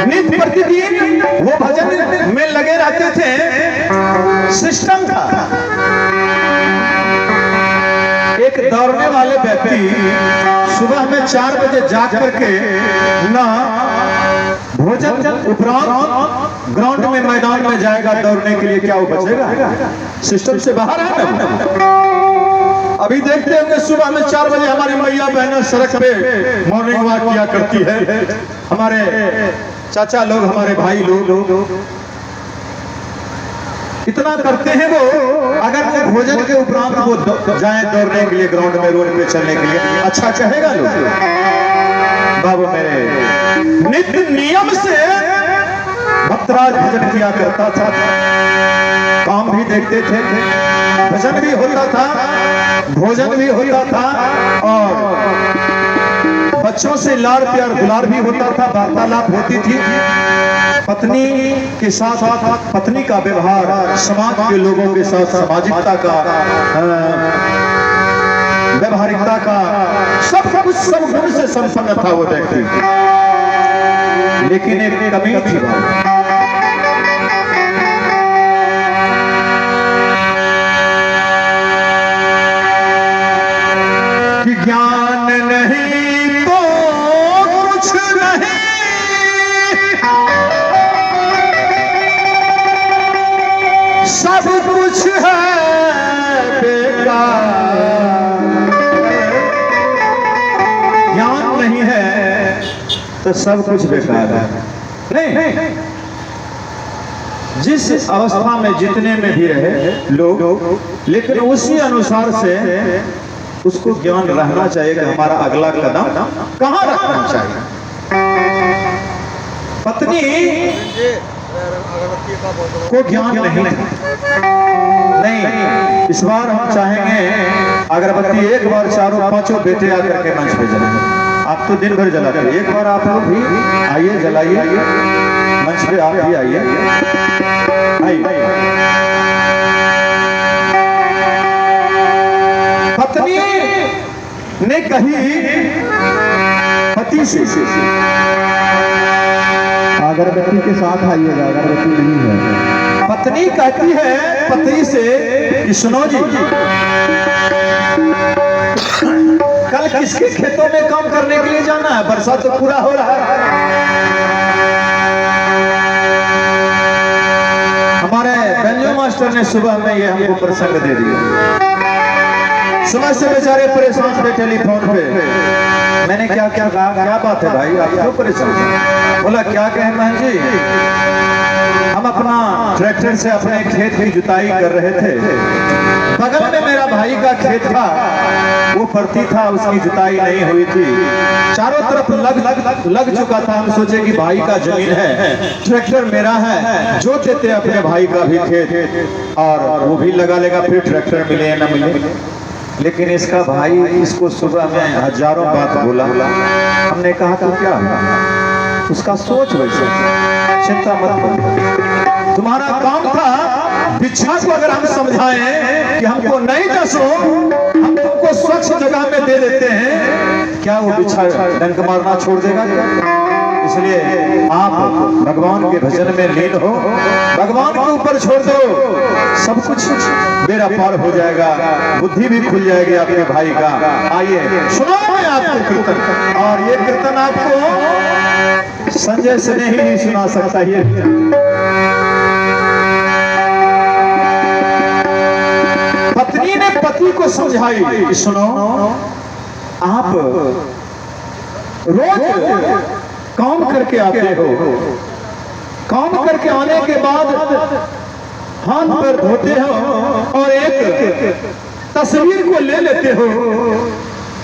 नित्य प्रतिदिन वो भजन में लगे रहते थे। सिस्टम था, एक दौड़ने वाले व्यक्ति सुबह में 4 बजे जाग करके ना भोजन उपरांत ग्राउंड में मैदान में जाएगा दौड़ने के लिए, क्या वो बचेगा? सिस्टम से बाहर है ना। अभी देखते होंगे सुबह में 4 बजे हमारी मैया बहनें सड़क पे मॉर्निंग वॉक किया करती है, हमारे चाचा लोग, हमारे भाई लोग इतना करते हैं वो। अगर वो भोजन के उपरांत वो जाए दौड़ने के लिए ग्राउंड में, रोड पे चलने के लिए, अच्छा कहेगा लोग? बाबू मेरे नित्य नियम से भक्तराज भजन किया करता था, काम भी देखते थे, भजन भी होता था, भोजन भी होता था, और बच्चों से लाड़ प्यार दुलार भी होता था, वार्तालाप होती थी। पत्नी के साथ पत्नी का व्यवहार समाज के लोगों के साथ सामाजिकता का, व्यवहारिकता का सब कुछ सब गुण से संपन्न था वो व्यक्ति। लेकिन एक कमी थी कि ज्ञान नहीं तो कुछ नहीं, सब कुछ है बेकार। ज्ञान नहीं है तो सब कुछ बेकार है। नहीं, जिस अवस्था में जितने में भी रहे लोग, लेकिन उसी अनुसार से उसको ज्ञान रहना चाहिए कि हमारा अगला कदम कहाँ रखना चाहिए। पत्नी को ज्ञान नहीं, इस बार हम चाहेंगे अगरबत्ती एक बार 4-5 बेटे आकर के मंच पे जलाएं। आप तो दिन भर जलाते हैं, एक बार आप लोग भी आइए, जलाइए मंच पे, आप भी आइए। पत्नी ने कही पति से, अगरबत्ती के साथ आइएगा, अगरबत्ती नहीं है। पत्नी कहती है पति से कि सुनो जी, कल किसके खेतों में काम करने के लिए जाना है? बरसात तो पूरा हो रहा है। हमारे बेंजो मास्टर ने सुबह में ये हमको प्रसंग दे दिया। सुबह से बेचारे परेशान थे टेलीफोन पे। मैंने क्या कहा, क्या बात है भाई, आप क्यों परेशान? बोला क्या कहें बहन जी, हम अपना ट्रैक्टर से अपने खेत की जुताई कर रहे थे, बगल में मेरा भाई का खेत था, वो परती था, उसकी जुताई नहीं हुई थी, चारों तरफ लग चुका था। हम सोचे कि भाई का जमीन है, ट्रैक्टर मेरा है, जोत देते अपने भाई का भी खेत और वो भी लगा लेगा, फिर ट्रैक्टर मिले या न मिले। लेकिन इसका भाई इसको सुबह में हजारों बात बोला। हमने कहा तो क्या उसका सोच वैसे, चिंता मत करो, तुम्हारा काम था बिच्छा को अगर हम समझाएं कि हमको नहीं दसो, हम तुमको स्वच्छ जगह में दे देते हैं, क्या वो बिच्छा डंक मारना छोड़ देगा? इसलिए आप भगवान के भजन में लीन हो, भगवान के ऊपर छोड़ दो, सब कुछ बेड़ा पार हो जाएगा, बुद्धि भी खुल जाएगी आपके भाई का। आइए सुनाओ मैं आपको कीर्तन, और ये कीर्तन आपको संजय से नहीं सुना सकता। ये पत्नी ने पति को समझाई, सुनो आप रोज काम करके आते हो, काम करके आने के बाद हाथ पैर धोते हो और एक तस्वीर को ले लेते हो,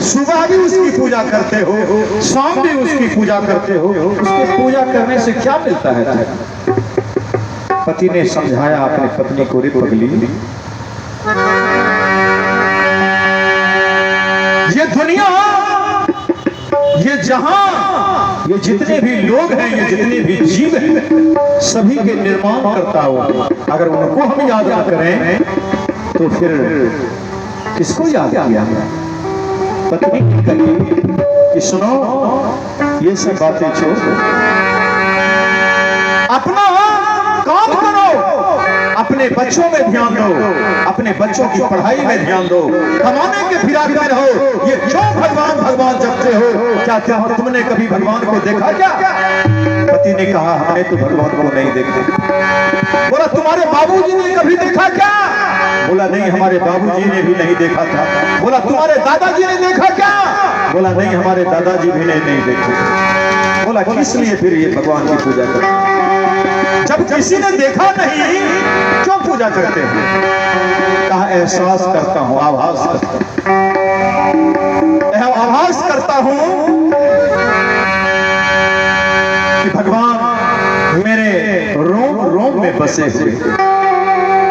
सुबह भी उसकी पूजा करते हो, शाम भी उसकी पूजा करते हो, उसकी पूजा करने से क्या मिलता है? पति ने समझाया अपनी पत्नी को, रे पगली, ये दुनिया, ये जहां, ये जितने भी लोग हैं, ये जितने भी जीव हैं, सभी के निर्माण करता हो, अगर उनको हम याद ना करें तो फिर किसको याद किया? पत्नी कही कि सुनो ये सब बातें छोड़, अपना काम करो, अपने बच्चों में ध्यान दो, अपने बच्चों की पढ़ाई में ध्यान दो, कमाने के फिराक में रहो। ये क्यों भगवान भगवान जपते हो? क्या तुमने कभी भगवान को देखा क्या? पति ने कहा हमने तो भगवान को नहीं देखा। बोला तुम्हारे बाबूजी ने कभी देखा क्या? बोला नहीं, हमारे बाबूजी ने भी नहीं देखा था। बोला तुम्हारे दादाजी ने देखा क्या? बोला नहीं, हमारे दादाजी भी नहीं देखा। बोला किस लिए फिर ये भगवान की पूजा करते हैं? जब किसी ने देखा नहीं क्यों पूजा करते हैं? कहा एहसास करता हूं, आभास करता हूं, आभास करता हूं कि भगवान मेरे रोम रोम में बसे हुए।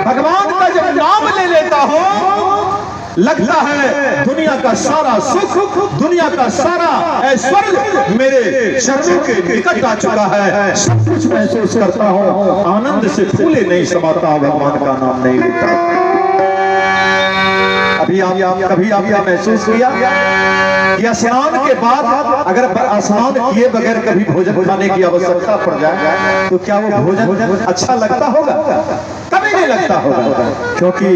भगवान का जब नाम ले लेता हूं लगता है दुनिया का सारा सुख, दुनिया का सारा ऐश्वर्य मेरे चरणों के निकट आ चुका है। सब कुछ महसूस करता हूं, आनंद से फूले नहीं समाता, भगवान का नाम नहीं लेता। कभी आपने महसूस किया कि स्नान के बाद अगर स्नान किए बगैर कभी भोजन खाने की आवश्यकता पड़ जाए तो क्या वो भोजन अच्छा लगता होगा? कभी नहीं लगता होगा, क्योंकि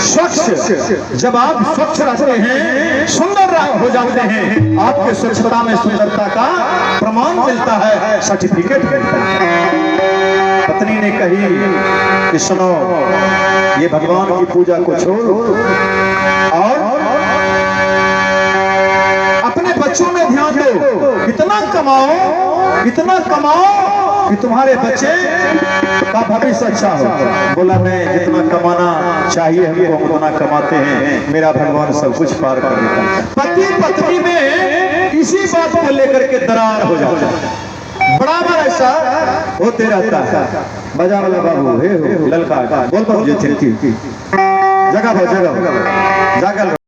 स्वच्छ, जब आप स्वच्छ रहते हैं, सुंदर हो जाते हैं, आपके स्वच्छता में सुंदरता का प्रमाण मिलता है, सर्टिफिकेट मिलता है। पत्नी ने कही कि सुनो, ये भगवान की पूजा को छोड़ो और अपने बच्चों में ध्यान दो। इतना कमाओ कि तुम्हारे बच्चे का भविष्य अच्छा हो। बोला मैं जितना कमाना चाहिए हमको हम उतना कमाते हैं, मेरा भगवान सब कुछ पार कर देता है। पति पत्नी में इसी बात को लेकर के दरार हो जाता है। बड़ा बार ऐसा होते रहता है। बजा वाला बाबू हे हो ललका बोल पाओ, जगह